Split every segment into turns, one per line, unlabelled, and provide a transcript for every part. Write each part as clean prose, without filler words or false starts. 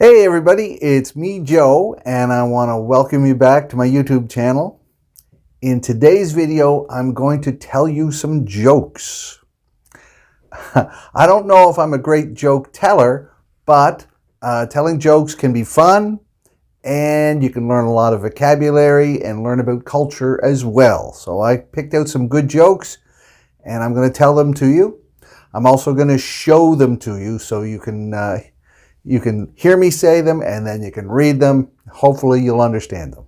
Hey everybody, it's me Joe, and I want to welcome you back to my YouTube channel. In today's video, I'm going to tell you some jokes. I don't know if I'm a great joke teller, but telling jokes can be fun, and you can learn a lot of vocabulary and learn about culture as well. So I picked out some good jokes, and I'm going to tell them to you. I'm also going to show them to you so you can hear me say them, and then you can read them. Hopefully you'll understand them.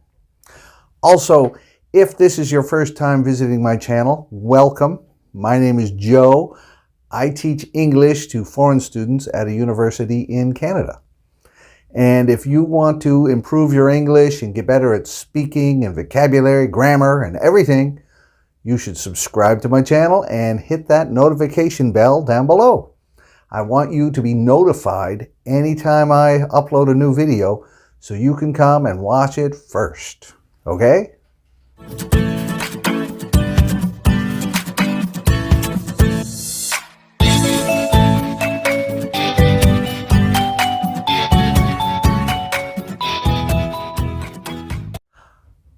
Also, if this is your first time visiting my channel, welcome. My name is Joe. I teach English to foreign students at a university in Canada. And if you want to improve your English and get better at speaking and vocabulary, grammar, and everything, you should subscribe to my channel and hit that notification bell down below. I want you to be notified anytime I upload a new video so you can come and watch it first. Okay?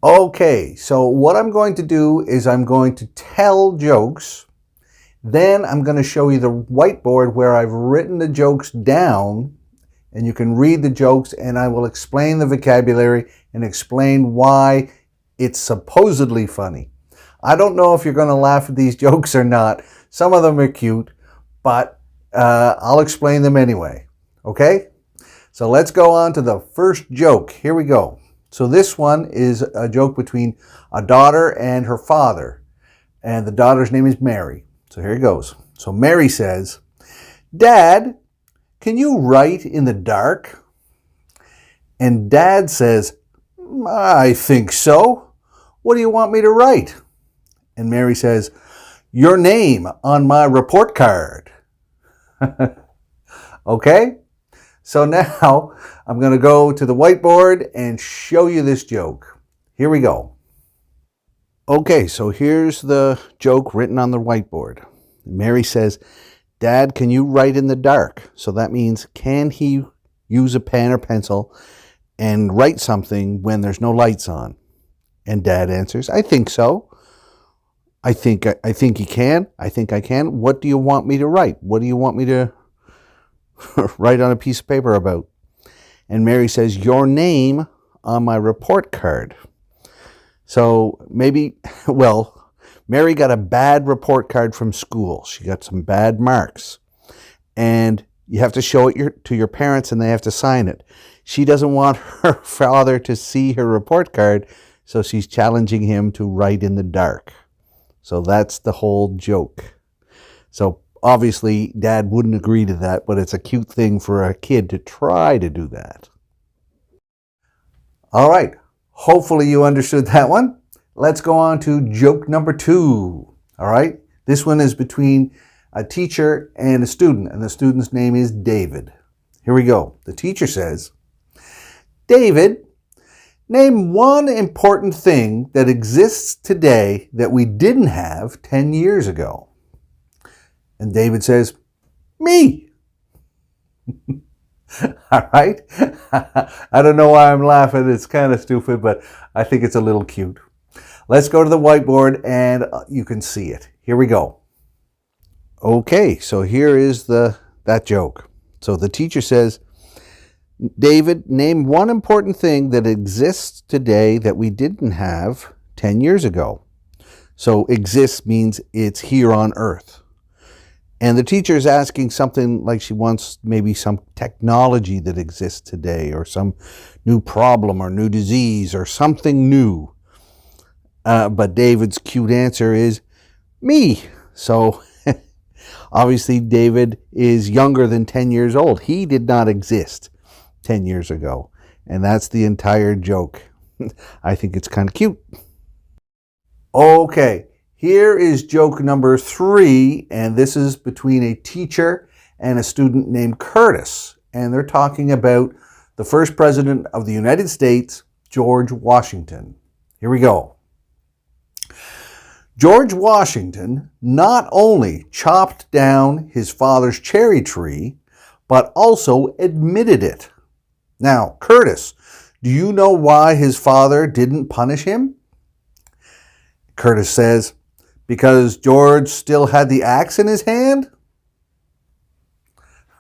Okay, so what I'm going to do is I'm going to tell jokes. Then I'm going to show you the whiteboard where I've written the jokes down, and you can read the jokes, and I will explain the vocabulary and explain why it's supposedly funny. I don't know if you're going to laugh at these jokes or not. Some of them are cute, but I'll explain them anyway. Okay? So let's go on to the first joke. Here we go. So this one is a joke between a daughter and her father, and the daughter's name is Mary. So here it goes. So Mary says, "Dad, can you write in the dark?" And Dad says, "I think so. What do you want me to write?" And Mary says, "Your name on my report card." Okay? So now I'm going to go to the whiteboard and show you this joke. Here we go. Okay, so here's the joke written on the whiteboard. Mary says, "Dad, can you write in the dark?" So that means, can he use a pen or pencil and write something when there's no lights on? And Dad answers, "I think so. I think he can. I think I can. What do you want me to write? What do you want me to write on a piece of paper about?" And Mary says, "Your name on my report card." So maybe, well, Mary got a bad report card from school. She got some bad marks. And you have to show it to your parents, and they have to sign it. She doesn't want her father to see her report card, so she's challenging him to write in the dark. So that's the whole joke. So obviously, Dad wouldn't agree to that, but it's a cute thing for a kid to try to do that. All right. Hopefully you understood that one. Let's go on to joke number 2. All right. This one is between a teacher and a student, and the student's name is David. Here we go. The teacher says, "David, name one important thing that exists today that we didn't have 10 years ago." And David says, "Me." All right. I don't know why I'm laughing. It's kind of stupid, but I think it's a little cute. Let's go to the whiteboard and you can see it. Here we go. Okay, so here is that joke. So the teacher says, "David, name one important thing that exists today that we didn't have 10 years ago." So exists means it's here on Earth. And the teacher is asking something like she wants maybe some technology that exists today, or some new problem or new disease or something new. But David's cute answer is me. So obviously David is younger than 10 years old. He did not exist 10 years ago. And that's the entire joke. I think it's kind of cute. Okay. Here is joke number 3, and this is between a teacher and a student named Curtis. And they're talking about the first president of the United States, George Washington. Here we go. George Washington not only chopped down his father's cherry tree, but also admitted it. Now, Curtis, do you know why his father didn't punish him? Curtis says, because George still had the axe in his hand?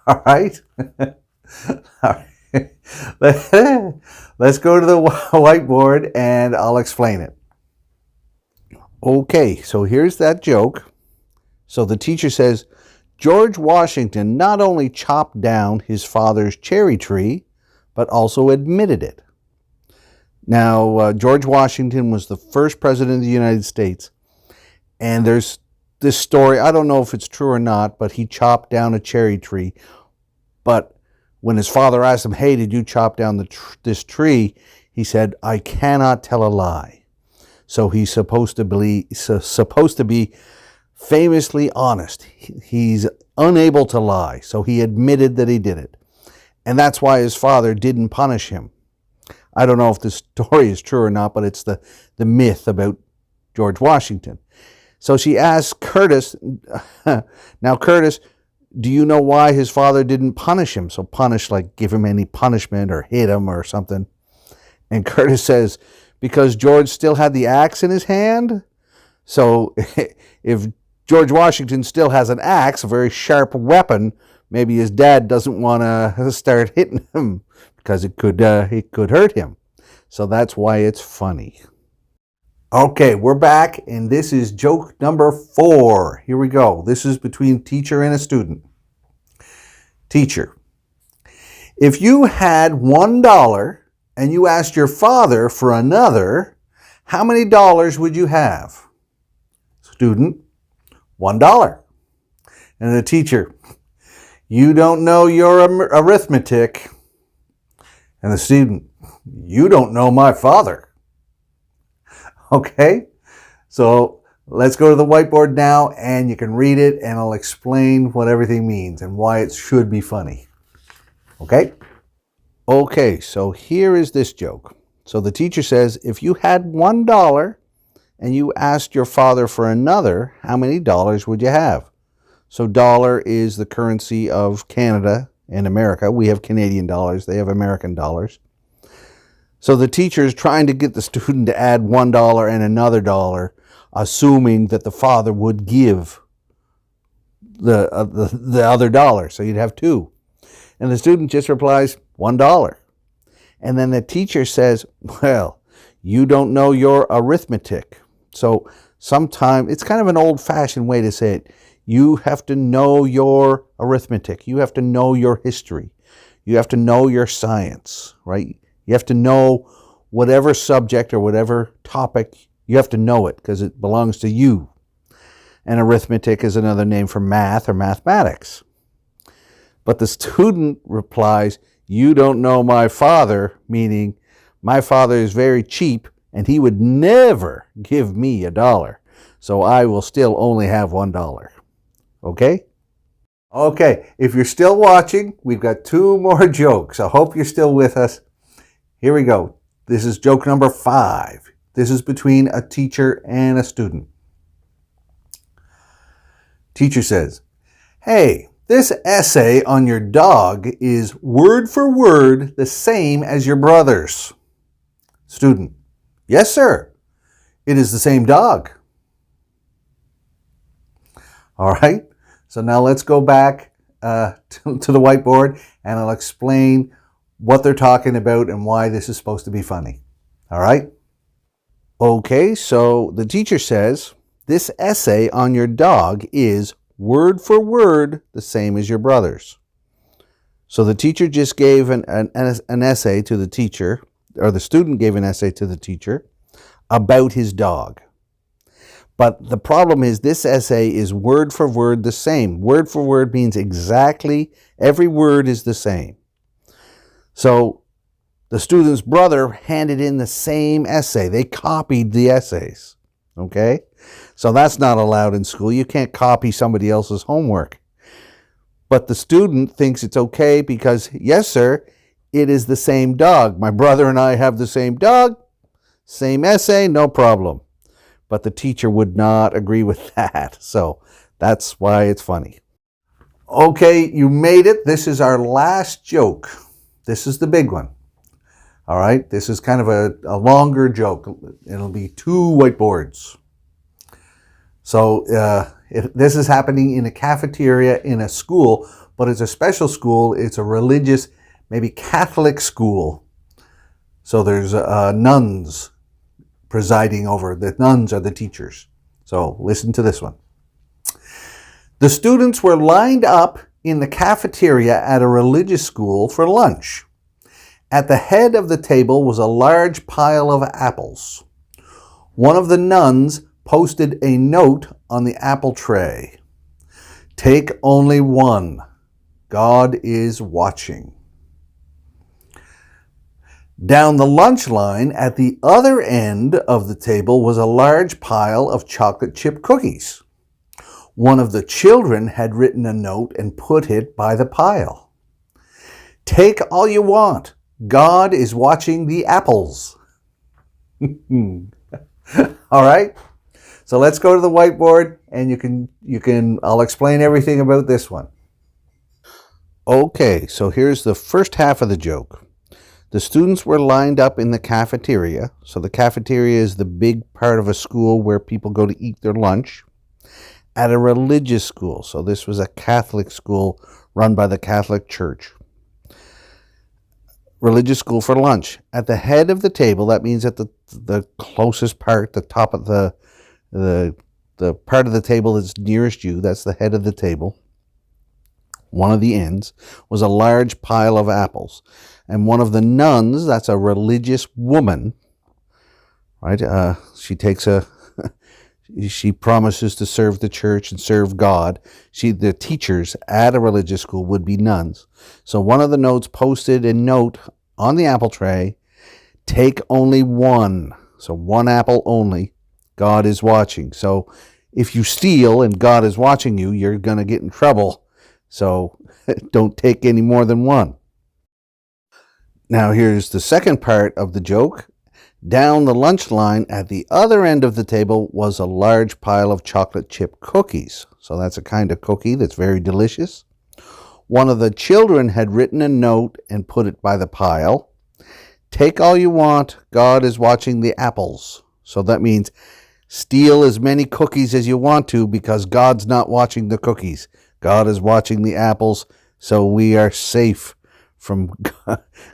All right. All right. Let's go to the whiteboard and I'll explain it. Okay, so here's that joke. So the teacher says, George Washington not only chopped down his father's cherry tree, but also admitted it. Now, George Washington was the first president of the United States. And there's this story, I don't know if it's true or not, but he chopped down a cherry tree. But when his father asked him, hey, did you chop down this tree? He said, I cannot tell a lie. So he's supposed to be famously honest. He's unable to lie. So he admitted that he did it. And that's why his father didn't punish him. I don't know if this story is true or not, but it's the myth about George Washington. So she asked Curtis, now Curtis, do you know why his father didn't punish him? So punish, like give him any punishment or hit him or something. And Curtis says, because George still had the axe in his hand. So if George Washington still has an axe, a very sharp weapon, maybe his dad doesn't want to start hitting him because it could hurt him. So that's why it's funny. Okay, we're back, and this is joke number 4. Here we go. This is between teacher and a student. Teacher, if you had $1 and you asked your father for another, how many dollars would you have? Student, $1. And the teacher, you don't know your arithmetic. And the student, you don't know my father. Okay, so let's go to the whiteboard now and you can read it and I'll explain what everything means and why it should be funny. Okay? Okay, so here is this joke. So the teacher says, if you had $1 and you asked your father for another, how many dollars would you have? So dollar is the currency of Canada and America. We have Canadian dollars. They have American dollars. So the teacher is trying to get the student to add $1 and another dollar, assuming that the father would give the other dollar. So you'd have 2. And the student just replies, $1. And then the teacher says, well, you don't know your arithmetic. So sometimes it's kind of an old-fashioned way to say it. You have to know your arithmetic. You have to know your history. You have to know your science, right? You have to know whatever subject or whatever topic, you have to know it because it belongs to you. And arithmetic is another name for math or mathematics. But the student replies, you don't know my father, meaning my father is very cheap and he would never give me $1. So I will still only have $1. Okay? Okay, if you're still watching, we've got 2 more jokes. I hope you're still with us. Here we go. This is joke number 5. This is between a teacher and a student. Teacher says, hey, this essay on your dog is word for word the same as your brother's. Student, yes, sir. It is the same dog. All right. So now let's go back to the whiteboard and I'll explain what they're talking about and why this is supposed to be funny. All right? Okay, so the teacher says, this essay on your dog is word for word the same as your brother's. So the teacher just gave an essay to the teacher, or the student gave an essay to the teacher about his dog. But the problem is this essay is word for word the same. Word for word means exactly, every word is the same. So the student's brother handed in the same essay. They copied the essays. Okay? So that's not allowed in school. You can't copy somebody else's homework. But the student thinks it's okay because, yes, sir, it is the same dog. My brother and I have the same dog, same essay, no problem. But the teacher would not agree with that. So that's why it's funny. Okay, you made it. This is our last joke. This is the big one. All right, this is kind of a longer joke. It'll be 2 whiteboards. So if this is happening in a cafeteria in a school, but it's a special school. It's a religious, maybe Catholic school. So there's nuns presiding over. The nuns are the teachers. So listen to this one. The students were lined up in the cafeteria at a religious school for lunch. At the head of the table was a large pile of apples. One of the nuns posted a note on the apple tray. Take only one. God is watching. Down the lunch line at the other end of the table was a large pile of chocolate chip cookies. One of the children had written a note and put it by the pile. Take all you want. God is watching the apples. All right? So let's go to the whiteboard and I'll explain everything about this one. Okay, so here's the first half of the joke. The students were lined up in the cafeteria. So the cafeteria is the big part of a school where people go to eat their lunch. At a religious school. So this was a Catholic school run by the Catholic Church. Religious school for lunch. At the head of the table, that means at the closest part, the top of the part of the table that's nearest you, that's the head of the table. One of the ends was a large pile of apples. And one of the nuns, that's a religious woman, right? She promises to serve the church and serve God. The teachers at a religious school would be nuns. So one of the notes posted a note on the apple tray, take only one. So one apple only. God is watching. So if you steal and God is watching you, you're going to get in trouble. So don't take any more than one. Now here's the second part of the joke. Down the lunch line at the other end of the table was a large pile of chocolate chip cookies. So that's a kind of cookie that's very delicious. One of the children had written a note and put it by the pile. Take all you want. God is watching the apples. So that means steal as many cookies as you want to because God's not watching the cookies. God is watching the apples, so we are safe from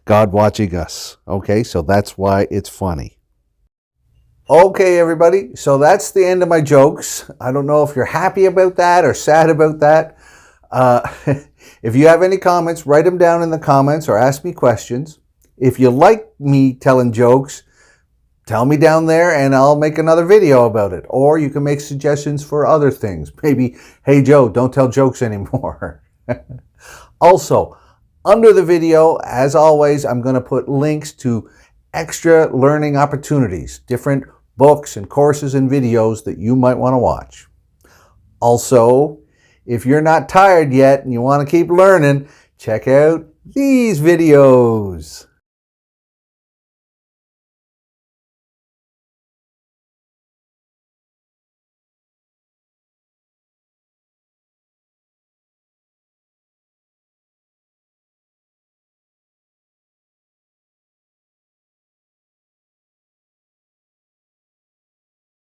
God watching us. Okay, so that's why it's funny. Okay, everybody, so that's the end of my jokes. I don't know if you're happy about that or sad about that. If you have any comments, write them down in the comments or ask me questions. If you like me telling jokes, tell me down there and I'll make another video about it. Or you can make suggestions for other things. Maybe, hey Joe, don't tell jokes anymore. Also, under the video, as always, I'm going to put links to extra learning opportunities, different books and courses and videos that you might want to watch. Also, if you're not tired yet and you want to keep learning, check out these videos.